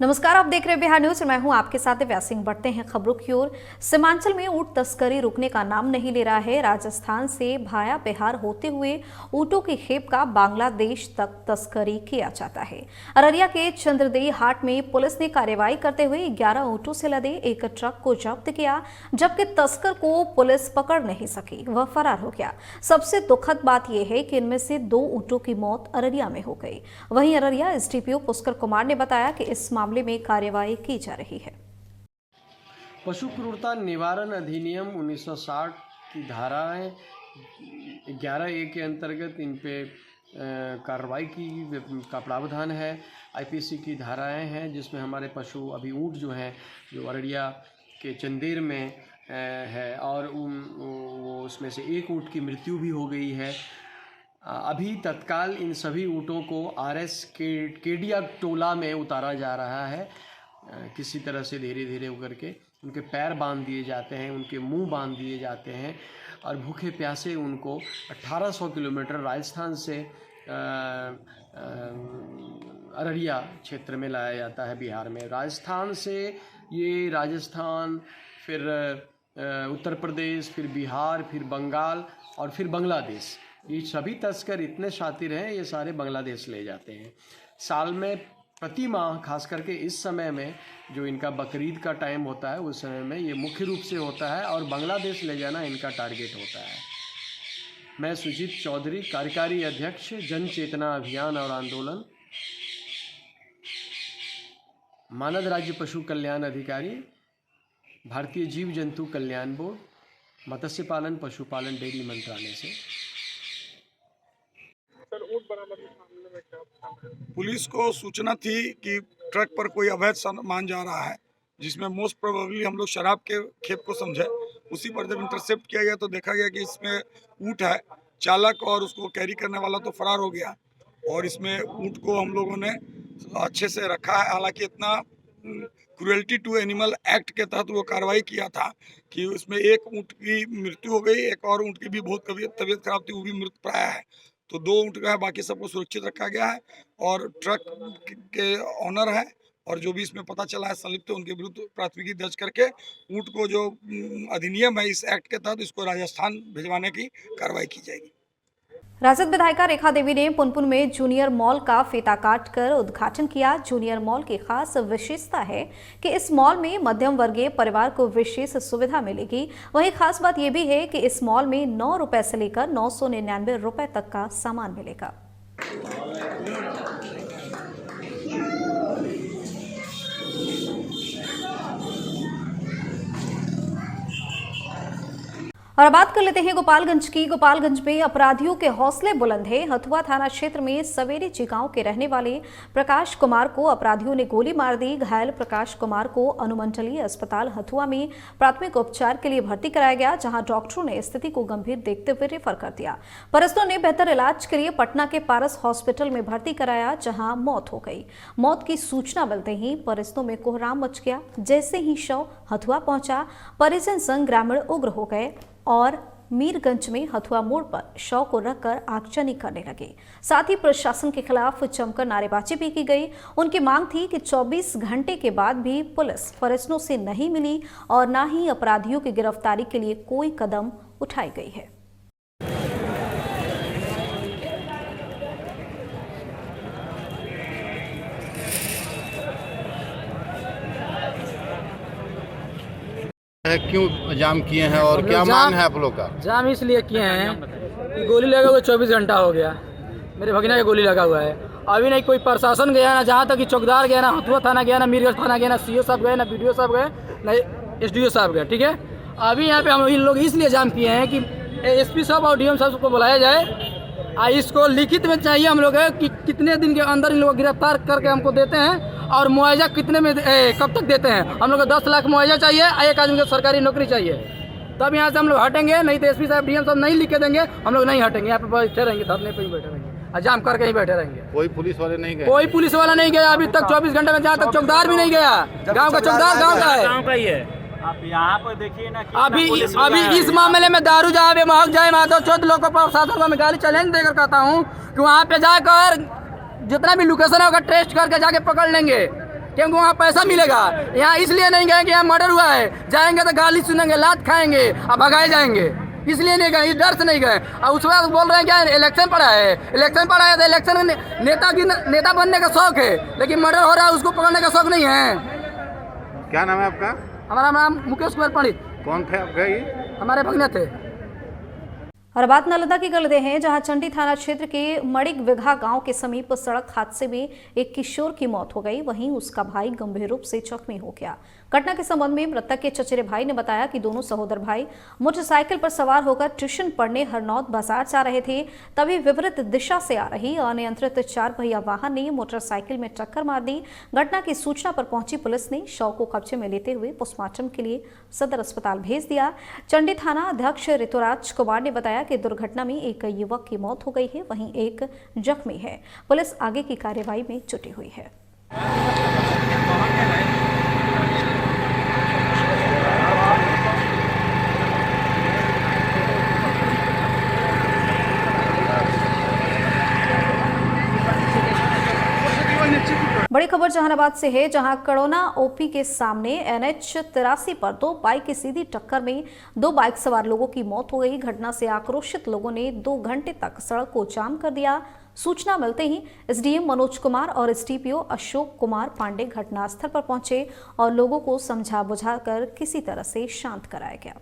नमस्कार, आप देख रहे हैं बिहार न्यूज और मैं हूं आपके साथ दिव्या सिंह। बढ़ते हैं खबरों की ओर। सीमांचल में ऊंट तस्करी रुकने का नाम नहीं ले रहा है। राजस्थान से भाया बिहार होते हुए ऊंटों की खेप का बांग्लादेश तक तस्करी किया जाता है। अररिया के चंद्रदेई हाट में पुलिस ने कार्रवाई करते हुए 11 ऊंटों से लदे एक ट्रक को जब्त किया, जबकि तस्कर को पुलिस पकड़ नहीं सकी, वह फरार हो गया। सबसे दुखद बात यह है कि इनमें से 2 ऊंटों की मौत अररिया में हो गई। वहीं अररिया एसडीपीओ पुष्कर कुमार ने बताया कि इस मामले में कार्यवाही की जा रही है। पशु क्रूरता निवारण अधिनियम 1960 की धाराएं 11A के अंतर्गत इन पे कार्रवाई का प्रावधान है। आईपीसी की धाराएं हैं जिसमें हमारे पशु अभी ऊँट जो हैं, जो अररिया के चंदेर में है और वो उसमें से एक ऊँट की मृत्यु भी हो गई है। अभी तत्काल इन सभी ऊँटों को आरएस केडिया टोला में उतारा जा रहा है। किसी तरह से धीरे धीरे होकर के उनके पैर बांध दिए जाते हैं, उनके मुंह बांध दिए जाते हैं और भूखे प्यासे उनको 1800 किलोमीटर राजस्थान से अररिया क्षेत्र में लाया जाता है बिहार में। राजस्थान से ये राजस्थान, फिर उत्तर प्रदेश, फिर बिहार, फिर बंगाल और फिर बांग्लादेश, ये सभी तस्कर इतने शातिर हैं, ये सारे बांग्लादेश ले जाते हैं। साल में प्रति माह, खास करके इस समय में जो इनका बकरीद का टाइम होता है, उस समय में ये मुख्य रूप से होता है और बांग्लादेश ले जाना इनका टारगेट होता है। मैं सुजीत चौधरी, कार्यकारी अध्यक्ष, जन चेतना अभियान और आंदोलन, मानद राज्य पशु कल्याण अधिकारी, भारतीय जीव जंतु कल्याण बोर्ड, मत्स्य पालन पशुपालन डेयरी मंत्रालय से। पुलिस को सूचना थी कि ट्रक पर कोई अवैध सामान जा रहा है, जिसमें मोस्ट प्रोबेबली हम लोग शराब के खेप को समझे। उसी पर जब इंटरसेप्ट किया गया तो देखा गया कि इसमें ऊँट है। चालक और उसको कैरी करने वाला तो फरार हो गया और इसमें ऊँट को हम लोगों ने अच्छे से रखा है। हालांकि इतना क्रुएल्टी टू एनिमल एक्ट के तहत वो कार्रवाई किया था कि उसमें एक ऊँट की मृत्यु हो गई, एक और ऊँट की भी बहुत तबीयत खराब थी, वो भी मृत प्राय है। तो 2 ऊँट का है, बाकी सबको सुरक्षित रखा गया है और ट्रक के ऑनर है और जो भी इसमें पता चला है संलिप्त है, उनके विरुद्ध प्राथमिकी दर्ज करके ऊँट को जो अधिनियम है इस एक्ट के तहत इसको राजस्थान भिजवाने की कार्रवाई की जाएगी। राजद विधायिका रेखा देवी ने पुनपुन में जूनियर मॉल का फीता काटकर उद्घाटन किया। जूनियर मॉल की खास विशेषता है कि इस मॉल में मध्यम वर्गीय परिवार को विशेष सुविधा मिलेगी। वहीं खास बात यह भी है कि इस मॉल में 9 रुपए से लेकर 999 रुपए तक का सामान मिलेगा। और अब बात कर लेते हैं गोपालगंज की। गोपालगंज में अपराधियों के हौसले बुलंद हैं। हथुआ थाना क्षेत्र में सवेरे गांव के रहने वाले प्रकाश कुमार को अपराधियों ने गोली मार दी। घायल प्रकाश कुमार को अनुमंडलीय अस्पताल हथुआ में प्राथमिक उपचार के लिए भर्ती कराया गया, जहां डॉक्टरों ने स्थिति को गंभीर देखते हुए रेफर कर दिया। परिजनों ने बेहतर इलाज के लिए पटना के पारस हॉस्पिटल में भर्ती कराया, जहां मौत हो गई। मौत की सूचना मिलते ही परिजनों में कोहराम मच गया। जैसे ही शव हथुआ पहुंचा, परिजन संग ग्रामीण उग्र हो गए और मीरगंज में हथुआ मोड़ पर शव को रखकर आगजनी करने लगे। साथ ही प्रशासन के खिलाफ जमकर नारेबाजी भी की गई। उनकी मांग थी कि 24 घंटे के बाद भी पुलिस परिजनों से नहीं मिली और न ही अपराधियों की गिरफ्तारी के लिए कोई कदम उठाई गई है। क्यों जाम किए हैं और क्या मांग है आप लोग का? जाम इसलिए किए हैं कि गोली लगा हुआ 24 घंटा हो गया, मेरे भगीना की गोली लगा हुआ है। अभी नहीं कोई प्रशासन गया ना, जहाँ तक कि चौकीदार गया ना, हथुआ थाना गया ना, मीरगंज थाना गया ना, सीओ साहब गए ना, बीडीओ साहब गए ना, एसडीओ साहब गए। ठीक है, अभी यहाँ पे हम इन लोग इसलिए जाम किए हैं कि एसपी साहब और डीएम साहब को बुलाया जाए। इसको लिखित में चाहिए हम लोग कि कितने दिन के अंदर इन लोग गिरफ्तार करके हमको देते हैं और मुआवजा कितने में कब तक देते हैं। हम लोग को 10 लाख मुआवजा चाहिए, एक आदमी को सरकारी नौकरी चाहिए, तब यहाँ से हम लोग हटेंगे। नहीं तो एसपी साहब डीएम साहब नहीं लिख के देंगे, हम लोग नहीं हटेंगे। यहाँ पे बैठे रहेंगे, धरने पे ही बैठे रहेंगे, जाम करके ही बैठे रहेंगे। कोई पुलिस वाले नहीं गए? कोई पुलिस वाला नहीं गया अभी तक 24 घंटे में। जहाँ तक चौकीदार भी नहीं गया, गाँव का चौकीदार गाँव का है। आप यहाँ पर देखिए ना, अभी इस मामले में दारू जहाँ पे महक जाए, माधव चौथ लोग को प्रशासन को मैं गाली चैलेंज देकर कहता हूँ कि वहाँ पे जाकर जितना भी लोकेशन होगा टेस्ट करके जाके पकड़ लेंगे। क्योंकि वहाँ पैसा मिलेगा। यहाँ इसलिए नहीं गए कि यहाँ मर्डर हुआ है, जाएंगे तो गाली सुनेंगे, लात खाएंगे और भगाए जाएंगे, इसलिए नहीं गए, इस डर से नहीं गए। और उसके बाद बोल रहे हैं क्या इलेक्शन पड़ा है, इलेक्शन पड़ा है तो इलेक्शन नेता बनने का शौक है, लेकिन मर्डर हो रहा है उसको पकड़ने का शौक नहीं है। क्या नाम है आपका? हमारा नाम मुकेश कुमार पंडित। कौन थे आपका? ये हमारे भगने थे। और बात नालंदा की कर लेते हैं, जहां चंडी थाना क्षेत्र के मणिक विघा गांव के समीप सड़क हादसे में एक किशोर की मौत हो गई, वहीं उसका भाई गंभीर रूप से जख्मी हो गया। घटना के संबंध में मृतक के चचेरे भाई ने बताया कि दोनों सहोदर भाई मोटरसाइकिल पर सवार होकर ट्यूशन पढ़ने हरनौत बाजार जा रहे थे, तभी विपरीत दिशा से आ रही अनियंत्रित 4 पहिया वाहन ने मोटरसाइकिल में टक्कर मार दी। घटना की सूचना पर पहुंची पुलिस ने शव को कब्जे में लेते हुए पोस्टमार्टम के लिए सदर अस्पताल भेज दिया। चंडी थाना अध्यक्ष ऋतुराज कुमार ने बताया कि दुर्घटना में एक युवक की मौत हो गई है, वहीं एक जख्मी है। पुलिस आगे की कार्रवाई में जुटी हुई है। बड़ी खबर जहानाबाद से है, जहां कड़ोना ओपी के सामने NH 83 पर 2 बाइक की सीधी टक्कर में 2 बाइक सवार लोगों की मौत हो गई। घटना से आक्रोशित लोगों ने 2 घंटे तक सड़क को जाम कर दिया। सूचना मिलते ही SDM मनोज कुमार और STPO अशोक कुमार पांडे घटनास्थल पर पहुंचे और लोगों को समझा बुझाकर किसी तरह से शांत कराया गया।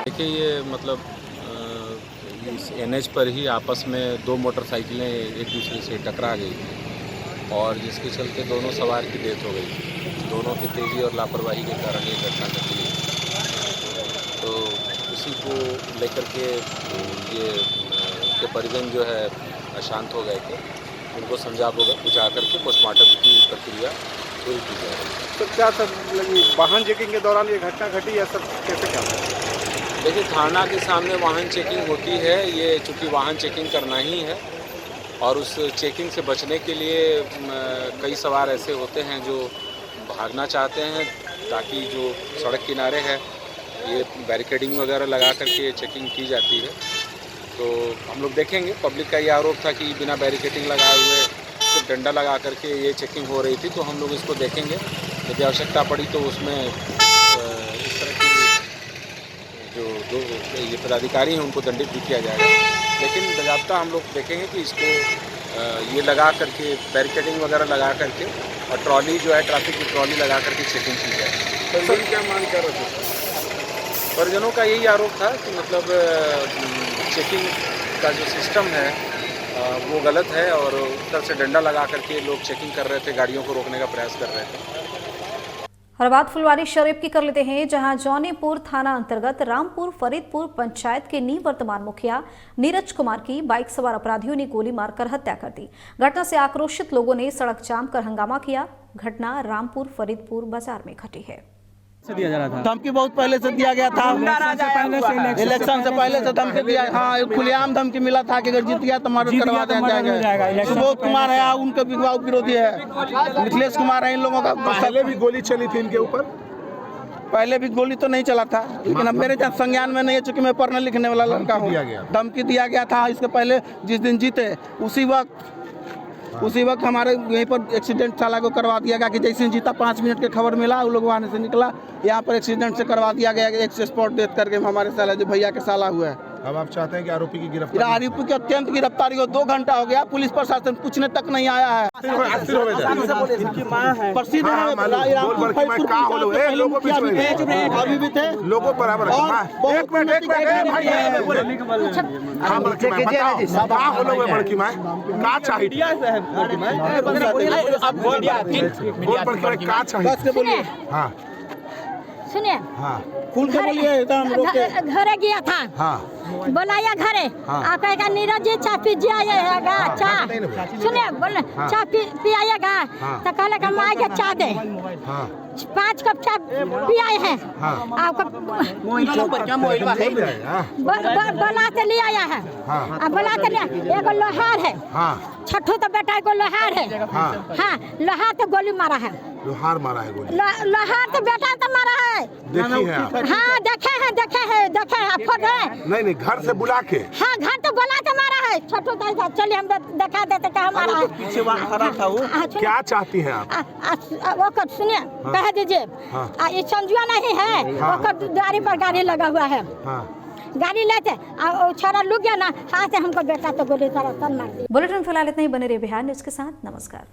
देखिए ये मतलब इस NH पर ही आपस में 2 मोटरसाइकिलें एक दूसरे से टकरा गई और जिसके चलते दोनों सवार की डेथ हो गई। दोनों की तेज़ी और लापरवाही के कारण ये घटना घटी। तो उसी को लेकर के ये उनके परिजन जो है अशांत हो गए थे, उनको समझा बुझा करके पोस्टमार्टम की प्रक्रिया शुरू की जा रही है। तो क्या सब लगी वाहन चेकिंग के दौरान ये घटना घटी या सब कैसे क्या? देखिए थाना के सामने वाहन चेकिंग होती है, ये चूँकि वाहन चेकिंग करना ही है और उस चेकिंग से बचने के लिए कई सवार ऐसे होते हैं जो भागना चाहते हैं, ताकि जो सड़क किनारे है ये बैरिकेडिंग वगैरह लगा करके चेकिंग की जाती है। तो हम लोग देखेंगे, पब्लिक का ये आरोप था कि बिना बैरिकेडिंग लगाए हुए सिर्फ डंडा लगा करके ये चेकिंग हो रही थी, तो हम लोग इसको देखेंगे। यदि आवश्यकता पड़ी तो उसमें इस तरह की जो ये पदाधिकारी हैं उनको दंडित भी किया जाएगा, लेकिन बाज़ाब्ता हम लोग देखेंगे कि इसको ये लगा करके बैरिकेडिंग वगैरह लगा करके और ट्रॉली जो है ट्रैफिक की ट्रॉली लगा करके चेकिंग की जाए। तो क्या मांग कर रहे थे? परिजनों का यही आरोप था कि मतलब चेकिंग का जो सिस्टम है वो गलत है और उस तरफ से डंडा लगा करके लोग चेकिंग कर रहे थे, गाड़ियों को रोकने का प्रयास कर रहे थे। और बात फुलवारी शरीफ की कर लेते हैं, जहां जौनीपुर थाना अंतर्गत रामपुर फरीदपुर पंचायत के निवर्तमान मुखिया नीरज कुमार की बाइक सवार अपराधियों ने गोली मारकर हत्या कर दी। घटना से आक्रोशित लोगों ने सड़क जाम कर हंगामा किया। घटना रामपुर फरीदपुर बाजार में घटी है। धमकी बहुत पहले से दिया गया था, इलेक्शन से पहले से धमकी दिया। हाँ, खुलेआम धमकी मिला था कि अगर जीत गया तो मर्डर करवा दिया जाएगा। सुबोध कुमार है, उनके विरोधी है, मिथिलेश कुमार है, इन लोगों का। पहले भी गोली चली थी इनके ऊपर? पहले भी गोली तो नहीं चला था, लेकिन अब मेरे संज्ञान में नहीं है, चूंकि मैं पढ़ने लिखने वाला लड़का हूँ। धमकी दिया गया था इसके पहले, जिस दिन जीते उसी वक्त हमारे यहीं पर एक्सीडेंट साला को करवा दिया गया कि जैसे जीता 5 मिनट के खबर मिला, वो लोग वहाँ से निकला, यहाँ पर एक्सीडेंट से करवा दिया गया, एक स्पॉट डेथ करके हमारे साला जो भैया के साला हुआ है। अब आप चाहते हैं कि आरोपी की गिरफ्तारी? आरोपी की अत्यंत गिरफ्तारी हो। 2 घंटा हो गया, पुलिस प्रशासन पूछने तक नहीं आया है। प्रसिद्ध अभी भी थे लोगों बराबर सुनिए, घरे गया था, बुलाया घरे, आपका नीरज जी चाय पीजिएगा, चाय सुनिए बोले चाय पियाएगा, तो कहले कि माँ के चाय दे, 5 कप चाय पियाए हैं। आपका बोला के ले आया है, बोला के लिया, एगो लोहार है, छठू तो बेटा एगो लोहार है, हाँ लोहार तो गोली मारा है। लोहार मारा है गोली? लोहार तो बेटा तो मारा है। देखी है आप? हाँ देखे हैं फोटो है। नहीं घर से बुला के? हाँ घर तो बुला के मारा है। छोटू दाई चलिए हम दिखा देते क्या हमारा है। पीछे वहाँ खड़ा था वो। क्या चाहती हैं आप? वो कर सुनिए कह दीजिए। ये संजुआ नहीं है, वो द्वारी पर गाड़ी लगा हुआ है। गाड़ी लेते छोरा लुक गया ना, हाथ से हमको बेटा तो गोली तरह मार दी। बुलेटिन फिलहाल इतना ही, बने रहिए बिहार न्यूज के साथ। नमस्कार।